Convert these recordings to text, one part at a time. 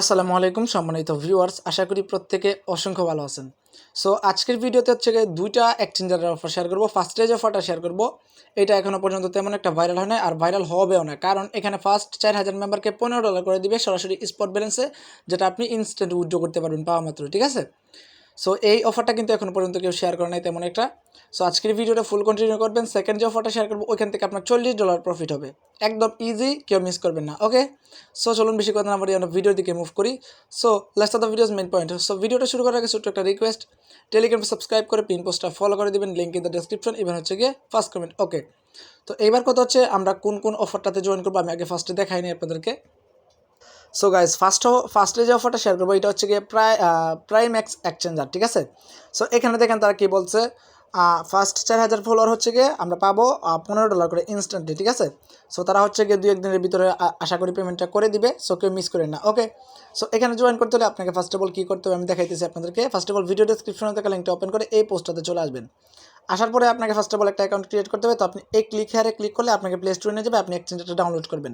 আসসালামু আলাইকুম সম্মানিত ভিউয়ার্স, আশা করি প্রত্যেকে অসংখ্য ভালো আছেন। সো আজকের ভিডিওতে হচ্ছে গিয়ে দুইটা এক্সচেঞ্জারের অফার শেয়ার করব। ফার্স্টে যে অফারটা শেয়ার করব এটা এখনও পর্যন্ত তেমন একটা ভাইরাল হয় না, আর ভাইরাল হবেও না, কারণ এখানে ফার্স্ট 4000 মেম্বারকে $15 করে দিবে সরাসরি স্পট ব্যালেন্সে, যেটা আপনি ইনস্ট্যান্ট উইথড্র করতে পারবেন পাওয়া মাত্র। ঠিক আছে, সো এই অফারটা কিন্তু এখনও পর্যন্ত কেউ শেয়ার করে নাই তেমন একটা। সো আজকের ভিডিওটা ফুল কন্টিনিউ করবেন। সেকেন্ড যে অফারটা শেয়ার করবো ওইখান থেকে আপনার $40 প্রফিট হবে, একদম ইজি, কেউ মিস করবেন না। ওকে, সো চলুন বেশি কথা না বলি আমরা ভিডিওর দিকে মুভ করি। So let's the videos main point. So ভিডিওটা শুরু করার আগে ছোট্ট একটা রিকোয়েস্ট, টেলিগ্রামে সাবস্ক্রাইব করে পিন পোস্টটা ফলো করে দিবেন, link in the description, even হচ্ছে গিয়ে ফার্স্ট কমেন্ট। ওকে, তো এইবার কথা হচ্ছে আমরা কোন কোন অফারটাতে জয়েন করবো আমি আগে ফার্স্টে দেখাইনি আপনাদেরকে। সো গাইজ ফার্স্টে যে অফারটা শেয়ার করবো এটা হচ্ছে গিয়ে প্রাইম্যাক্স এক্সচেঞ্জার। ঠিক আছে, সো এখানে দেখেন তারা কী বলছে, ফার্স্ট 4000 ফলোয়ার হচ্ছে গিয়ে আমরা পাবো $15 করে ইনস্ট্যান্টলি। ঠিক আছে, সো তারা হচ্ছে গিয়ে 2-1 দিনের ভিতরে আশা করি পেমেন্টটা করে দিবে, সো কেউ মিস করেন না। ওকে, সো এখানে জয়েন করতে হলে আপনাকে ফার্স্ট অফ অল কী করতে হবে আমি দেখাইতেছি আপনাদেরকে। ফার্স্ট অফ অল ভিডিও ডেসক্রিপশনে থাকা লিঙ্কটা ওপেন করে এই পোস্টটাতে চলে আসবেন। আসার পরে আপনাকে ফার্স্ট অফ অল একটা অ্যাকাউন্ট ক্রিয়েট করতে হবে। তো আপনি এই ক্লিক করলে আপনাকে প্লে স্টোরে নিয়ে যাবে, আপনি এক্সচেঞ্জারটা ডাউনলোড করবেন।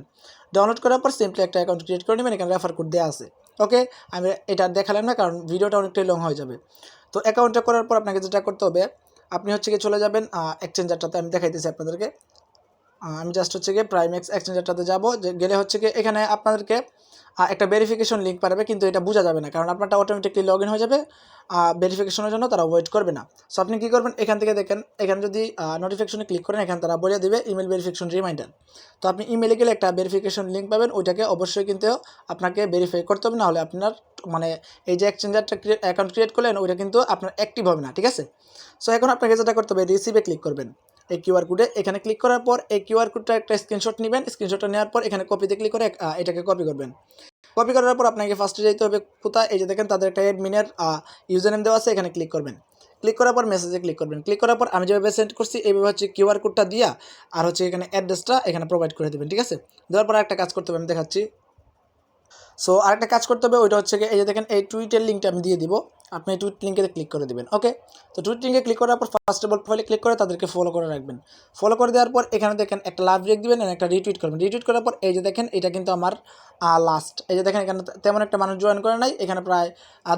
ডাউনলোড করার পর সিম্পলি একটা অ্যাকাউন্ট ক্রিয়েট করে নেবেন, এখানে রেফার কোড দেওয়া আছে। ওকে, আমি এটা দেখালাম না কারণ ভিডিওটা অনেকটাই লং হয়ে যাবে। তো অ্যাকাউন্টটা করার পর আপনাকে যেটা করতে হবে, আপনি হচ্ছে গিয়ে চলে যাবেন এক্সচেঞ্জারটাতে, আমি দেখাইতেছি আপনাদেরকে। আমি জাস্ট হচ্ছে গিয়ে প্রাইম্যাক্স এক্সচেঞ্জারটাতে যাবো, গেলে হচ্ছে গিয়ে এখানে আপনাদেরকে একটা ভেরিফিকেশন লিঙ্ক পাঠাবে, কিন্তু এটা বোঝা যাবে না কারণ আপনারটা অটোমেটিকলি লগ ইন হয়ে যাবে। ভেরিফিকেশনের জন্য তারা ওয়েট করবে না। সো আপনি কী করবেন, এখান থেকে দেখেন, এখানে যদি নোটিফিকেশনে ক্লিক করেন, এখানে তারা বলে দেবে ইমেল ভেরিফিকেশন রিমাইন্ডার। তো আপনি ইমেলে গেলে একটা ভেরিফিকেশন লিঙ্ক পাবেন, ওইটাকে অবশ্যই কিন্তু আপনাকে ভেরিফাই করতে হবে, না হলে আপনার মানে এই যে এক্সচেঞ্জারটা অ্যাকাউন্ট ক্রিয়েট করলেন ওইটা কিন্তু আপনার অ্যাক্টিভ হবে না। ঠিক আছে, সো এখন আপনাকে যেটা করতে হবে, রিসিভে ক্লিক করবেন, এই কিউআর কোডে এখানে ক্লিক করার পর এই কিউআর কোডটা একটা স্ক্রিনশট নেবেন। স্ক্রিনশটটা নেওয়ার পর এখানে কপিতে ক্লিক করে এটাকে কপি করবেন। কপি করার পর আপনাকে ফার্স্টে যেতে হবে কোথায়, এই যে দেখেন তাদের একটা অ্যাডমিনের ইউজার নেম দেওয়া আছে, এখানে ক্লিক করবেন। ক্লিক করার পর মেসেজে ক্লিক করবেন। ক্লিক করার পর আমি যেভাবে সেন্ড করছি এইভাবে হচ্ছে কিউআর কোডটা দিয়া আর হচ্ছে এখানে অ্যাড্রেসটা এখানে প্রোভাইড করে দেবেন। ঠিক আছে, দেওয়ার পর একটা কাজ করতে হবে, আমি দেখাচ্ছি। সো আরেকটা কাজ করতে হবে, ওইটা হচ্ছে এই যে দেখেন এই টুইটের লিঙ্কটা আমি দিয়ে দিব, আপনি এই টুইট লিঙ্কে ক্লিক করে দেবেন। ওকে, তো টুইট লিঙ্কে ক্লিক করার পর ফার্স্ট অফ অল প্রোফাইলে ক্লিক করে তাদেরকে ফলো করে রাখবেন। ফলো করে দেওয়ার পর এখানে দেখেন একটা লাভ রেক দিবেন, একটা রিটুইট করবেন। রিটুইট করার পর এই যে দেখেন এটা কিন্তু আমার লাস্ট, এই যে দেখেন এখানে তেমন একটা মানুষ জয়েন করে নাই, এখানে প্রায়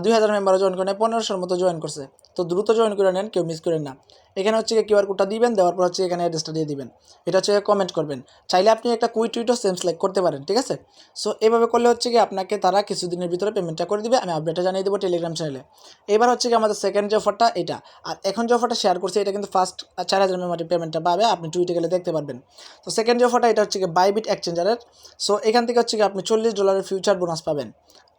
2000 মেম্বারও জয়েন করে নাই, 1500-র মতো জয়েন করছে। তো দ্রুত জয়েন করে নেন, কেউ মিস করেন না। এখানে হচ্ছে কিউআর কোডটা দিবেন, দেওয়ার পর হচ্ছে এখানে অ্যাড্রেসটা দিয়ে দিবেন। এটা হচ্ছে কমেন্ট করবেন, চাইলে আপনি একটা টুইটও সেম সিলেক্ট করতে পারেন। ঠিক আছে, সো এভাবে করলে হচ্ছে কি আপনাকে তারা কিছুদিনের ভিতরে পেমেন্টটা করে দিবে, আমি আপডেটটা জানিয়ে দেবো টেলিগ্রাম চ্যানেলে। এবার হচ্ছে কি আমাদের সেকেন্ড যে অফারটা এটা, আর এখন যে অফারটা শেয়ার করছি এটা কিন্তু ফার্স্ট 4000 মেম্বারের পেমেন্টটা পাবে, আপনি টুইটে গেলে দেখতে পারবেন। তো সেকেন্ড যে অফারটা এটা হচ্ছে কি বাইবিট এক্সচেঞ্জারের। সো এখান থেকে হচ্ছে কি আপনি $40 ফিউচার বোনাস পাবেন,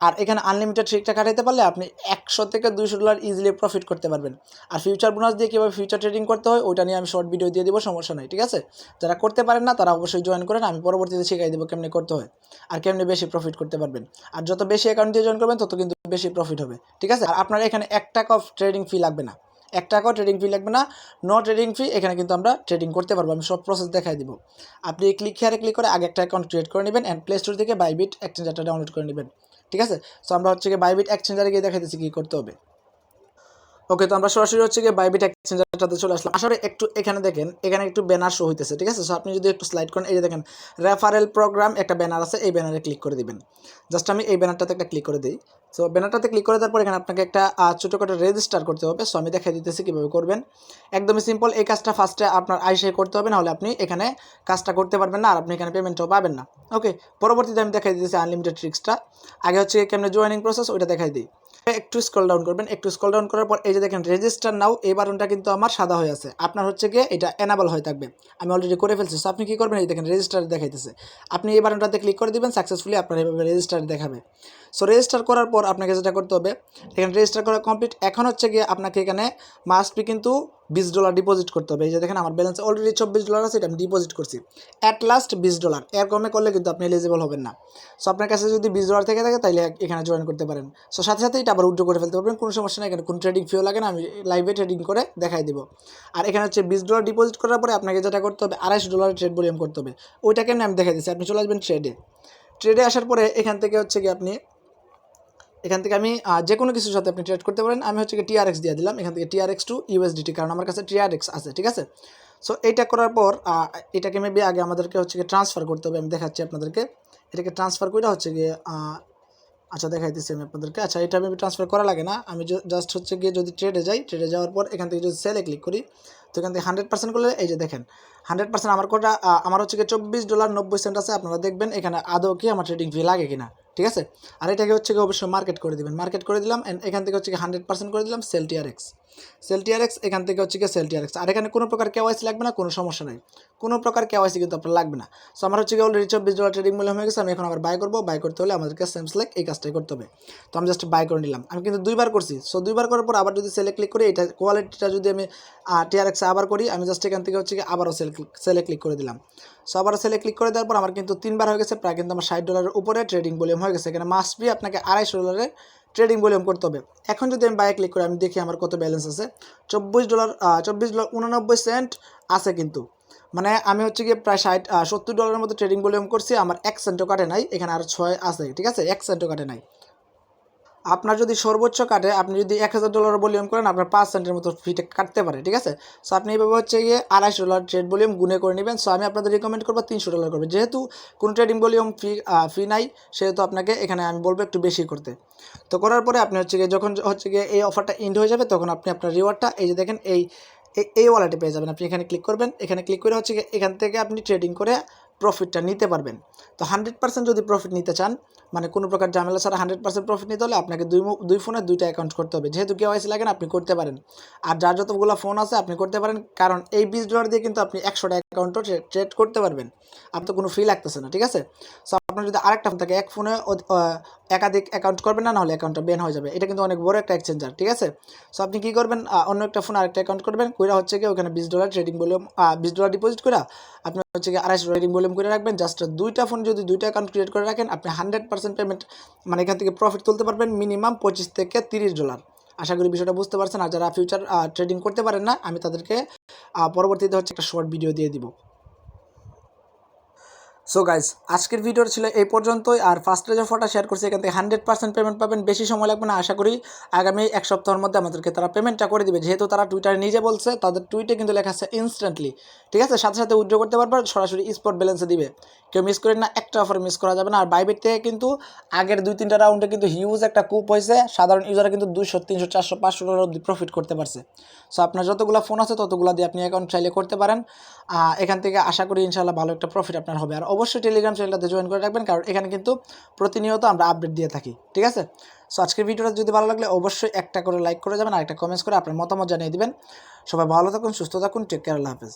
আর এখানে আনলিমিটেড ট্রিকটা কাটাইতে পারলে আপনি $100 থেকে $200 ইজিলি প্রফিট করতে পারবেন। আর ফিউচার বোনাস দিয়ে কীভাবে ফিউচার ট্রেডিং করতে হয় ওইটা নিয়ে আমি শর্ট ভিডিও দিয়ে দেবো, সমস্যা নাই। ঠিক আছে, যারা করতে পারেন না তারা অবশ্যই জয়েন করেন, আমি পরবর্তীতে শিখাই দেবো কেমনি করতে হয় আর কেমনি বেশি প্রফিট করতে পারবেন। আর যত বেশি অ্যাকাউন্ট দিয়ে জয়েন করবেন তত কিন্তু বেশি প্রফিট হবে। ঠিক আছে, আর আপনার এখানে $1 ট্রেডিং ফি লাগবে না, $1 ট্রেডিং ফি লাগবে না, নো ট্রেডিং ফি। এখানে কিন্তু আমরা ট্রেডিং করতে পারবো, আমি সব প্রসেস দেখাই দিব। আপনি ক্লিক করে আগে একটা অ্যাকাউন্ট ক্রিয়েট করে নেবেন অ্যান্ড প্লে স্টোর থেকে বাইবিট এক্সচেঞ্জারটা ডাউনলোড করে নেবেন। ঠিক আছে, সো আমরা হচ্ছে গিয়ে বাইবিট এক্সচেঞ্জারে গিয়ে দেখাইতেছি কী করতে হবে। ওকে, তো আমরা সরাসরি হচ্ছে গিয়ে বাইবিট এক্সচেঞ্জারটাতে চলে আসলাম। আসলে একটু এখানে দেখেন, এখানে একটু ব্যানার শো হইতেছে। ঠিক আছে, সো আপনি যদি একটু স্লাইড করেন, এই যে দেখেন রেফারেল প্রোগ্রাম একটা ব্যানার আছে, এই ব্যানারে ক্লিক করে দিবেন। জাস্ট আমি এই ব্যানারটাতে একটা ক্লিক করে দিই। সো ব্যানারটাতে ক্লিক করে দেওয়ার পর এখানে আপনাকে একটা ছোটোখাটো রেজিস্টার করতে হবে। সো আমি দেখাই দিতেছি কীভাবে করবেন, একদমই সিম্পল। এই কাজটা ফার্স্টে আপনার আইসে করতে হবে, নাহলে আপনি এখানে কাজটা করতে পারবেন না আর আপনি এখানে পেমেন্টটাও পাবেন না। ওকে, পরবর্তীতে আমি দেখাই দিতেছি আনলিমিটেড ট্রিক্সটা। আগে হচ্ছে কেমনে জয়েনিং প্রসেস ওইটা দেখাই দিই। একটু স্ক্রল ডাউন করবেন, একটু স্ক্রল ডাউন করার পর এই যে দেখেন রেজিস্টার নাও, এই বাটনটা কিন্তু আমার সাদা হয়ে আছে, আপনার হচ্ছে গিয়ে এটা এনাবল হয়ে থাকবে, আমি অলরেডি করে ফেলছি। সো আপনি কী করবেন, এই দেখেন রেজিস্টার দেখাইতেছে, আপনি এই বাটনটাতে ক্লিক করে দিবেন, সাকসেসফুলি আপনার এইভাবে রেজিস্টার দেখাবে। সো রেজিস্টার করার পর আপনাকে যেটা করতে হবে, এখানে রেজিস্টার করা কমপ্লিট। এখন হচ্ছে গিয়ে আপনাকে এখানে মাস্ট বি কিন্তু $20 ডিপোজিট করতে হবে। এই যে দেখেন আমার ব্যালেন্স অলরেডি $24 আছে, এটা আমি ডিপোজিট করছি। অ্যাট লাস্ট $20, এর কমে করলে কিন্তু আপনি এলিজিবল হবেন না। সো আপনার কাছে যদি $20 থেকে থাকে তাহলে এখানে জয়েন করতে পারেন। সো সাথে সাথে এটা আবার উইথড্র করে ফেলতে পারবেন, কোনো সমস্যা নেই, এখানে কোনো ট্রেডিং ফিও লাগে না, আমি লাইভে ট্রেডিং করে দেখাই দিব। আর এখানে হচ্ছে $20 ডিপোজিট করার পরে আপনাকে যেটা করতে হবে, $250 ট্রেড ভলিউম করতে হবে, ওইটা কেমনি আমি দেখাই দিচ্ছি। আপনি চলে আসবেন ট্রেডে আসার পরে এখান থেকে হচ্ছে কি আপনি এখান থেকে আমি যে কোনো কিছুর সাথে আপনি ট্রেড করতে পারেন। আমি হচ্ছে কি TRX দিয়ে দিলাম, এখান থেকে TRX টু USDT, কারণ আমার কাছে TRX আছে। ঠিক আছে, সো এইটা করার পর এটাকে মেবি আগে আমাদেরকে হচ্ছে কি ট্রান্সফার করতে হবে, আমি দেখাচ্ছি আপনাদেরকে। এটাকে ট্রান্সফার করে হচ্ছে গিয়ে আচ্ছা দেখাই দিচ্ছি আমি আপনাদেরকে। আচ্ছা এটা আমি ট্রান্সফার করা লাগে না, আমি জাস্ট হচ্ছে গিয়ে যদি ট্রেডে যাই, ট্রেডে যাওয়ার পর এখান থেকে যদি সেলে ক্লিক করি, তো এখান থেকে 100% করলে এই যে দেখেন 100% আমার কোটা আমার হচ্ছে গিয়ে $24.90 আছে। আপনারা দেখবেন এখানে আদৌ কি আমার ট্রেডিং ফি লাগে কিনা, ঠিক আছে। আর এটাকে হচ্ছে গিয়ে অবশ্যই মার্কেট করে দিবেন, মার্কেট করে দিলাম। অ্যান্ড এখান থেকে হচ্ছে গিয়ে 100% করে দিলাম সেল টিআরএক্স, সেল টিআরএক্স এখান থেকে হচ্ছে গিয়ে সেল টিআরএক্স। আর এখানে কোনো প্রকার কেওয়াইসি লাগবে না, কোনো সমস্যা নাই, কোনো প্রকার কেওয়াইসি কিন্তু আপনার লাগবে না। সো আমার হচ্ছে গিয়ে অলরেডি $24 ট্রেডিং মূল্য হয়ে গেছে। আমি এখন আবার বাই করবো, বাই করতে হলে আমাদেরকে সেম লাইক এই কাজটাই করতে হবে। তো আমি জাস্ট বাই করে নিলাম, আমি কিন্তু দুইবার করছি। সো দুইবার করার পর আবার যদি সেলে ক্লিক করি, এটা কোয়ালিটিটা যদি আমি টিআরএক্সে আবার করি, আমি জাস্ট এখান থেকে হচ্ছে গিয়ে আবারও সেলে ক্লিক করে দিলাম। সো আবারও সেলে ক্লিক করে দেওয়ার পর আমার কিন্তু 3বার হয়ে গেছে, প্রায় কিন্তু আমার $60 উপরে ট্রেডিং ভলিউম হয়ে গেছে। এখানে মাস্ট বি আপনাকে $250 ট্রেডিং ভলিউম করতে হবে। এখন যদি আমি বাইরে ক্লিক করি, আমি দেখি আমার কত ব্যালেন্স আছে, $24.89 আছে কিন্তু। মানে আমি হচ্ছে গিয়ে প্রায় $70 মতো ট্রেডিং ভলিউম করছি, আমার 1 সেন্টও কাটে নাই। এখানে আর 6 আছে, ঠিক আছে, 1 সেন্টও কাটে নাই। আপনার যদি সর্বোচ্চ কাটে, আপনি যদি $1000 ভলিউম করেন, আপনার 5 সেন্টের মতো ফিটা কাটতে পারে, ঠিক আছে। সো আপনি এইভাবে হচ্ছে গিয়ে $250 ট্রেড ভলিউম গুনে করে নেবেন। সো আমি আপনাদের রিকমেন্ড করবো $300 করবে, যেহেতু কোনো ট্রেডিং ভলিউম ফি নাই, সেহেতু আপনাকে এখানে আমি বলবো একটু বেশি করতে। তো করার পরে আপনি হচ্ছে গিয়ে যখন হচ্ছে গিয়ে এই অফারটা এন্ড হয়ে যাবে, তখন আপনি আপনার রিওয়ার্ডটা এই যে দেখেন এই ওয়ালেটে পেয়ে যাবেন। আপনি এখানে ক্লিক করবেন, এখানে ক্লিক করে হচ্ছে গিয়ে এখান থেকে আপনি ট্রেডিং করে প্রফিটটা নিতে পারবেন। তো 100% যদি প্রফিট নিতে চান, মানে কোনো প্রকার ঝামেলা ছাড়া 100% প্রফিট নিতে হলে আপনাকে দুই ফোনে দুইটা অ্যাকাউন্ট করতে হবে। যেহেতু কেওয়াইসি লাগে না, আপনি করতে পারেন। আর যার যতগুলো ফোন আছে আপনি করতে পারেন, কারণ এই $20 দিয়ে কিন্তু আপনি 100টা অ্যাকাউন্টও ট্রেড করতে পারবেন। আপনার তো কোনো ফি লাগতেছে না, ঠিক আছে। সো আপনার যদি আরেকটা ফোন থাকে, এক ফোনে একাধিক অ্যাকাউন্ট করবেন না, নাহলে অ্যাকাউন্টটা ব্যান হয়ে যাবে। এটা কিন্তু অনেক বড় একটা এক্সচেঞ্জার, ঠিক আছে। সো আপনি কী করবেন, অন্য একটা ফোন আরেকটা অ্যাকাউন্ট করবেন, কইরা হচ্ছে গিয়ে ওখানে $20 ট্রেডিং ভলিউম $20 ডিপোজিট করে আপনি হচ্ছে গিয়ে $250 ট্রেডিং ভলিউম করে রাখবেন। জাস্ট দুইটা ফোন যদি দুইটা অ্যাকাউন্ট ক্রিয়েট করে রাখেন, আপনি 100% পেমেন্ট, মানে এখান থেকে প্রফিট তুলতে পারবেন মিনিমাম $25 থেকে $30। আশা করি বিষয়টা বুঝতে পারছেন। আর যারা ফিউচার ট্রেডিং করতে পারেন না, আমি তাদেরকে পরবর্তীতে হচ্ছে একটা শর্ট ভিডিও দিয়ে দিব। সো গাইজ, আজকের ভিডিও ছিল এই পর্যন্তই। আর ফার্স্ট যে ফটো শেয়ার করছি, এখান থেকে 100% পেমেন্ট পাবেন, বেশি সময় লাগবে না। আশা করি আগামী 1 সপ্তাহের মধ্যে আমাদেরকে তারা পেমেন্টটা করে দিবে, যেহেতু তারা টুইটারে নিজে বলছে, তাদের টুইটে কিন্তু লেখা আছে ইনস্ট্যান্টলি, ঠিক আছে। সাথে সাথে উইথড্র করতে পারবে, সরাসরি স্পট ব্যালেন্সে দিবে। কেউ মিস করেন না, একটা অফার মিস করা যাবে না। আর বাইবেট থেকে কিন্তু আগের 2-3টা রাউন্ডে কিন্তু হিউজ একটা কুপ হয়েছে, সাধারণ ইউজাররা কিন্তু $200, $300, $400, $500 অব্দি প্রফিট করতে পারছে। সো আপনার যতগুলো ফোন আছে ততগুলো দিয়ে আপনি অ্যাকাউন্ট চাইলে করতে পারেন। এখান থেকে আশা করি ইনশাআল্লাহ ভালো একটা প্রফিট আপনার হবে। আর অবশ্যই টেলিগ্রাম চ্যানেলটাতে জয়েন করে রাখবেন, কারণ এখানে কিন্তু প্রতিনিয়ত আমরা আপডেট দিয়ে থাকি, ঠিক আছে। সো আজকের ভিডিওটা যদি ভালো লাগলে অবশ্যই একটা করে লাইক করে যাবেন, আর একটা কমেন্টস করে আপনার মতামত জানিয়ে দিবেন। সবাই ভালো থাকুন, সুস্থ থাকুন, টেক কেয়ার, আল্লাহ হাফেজ।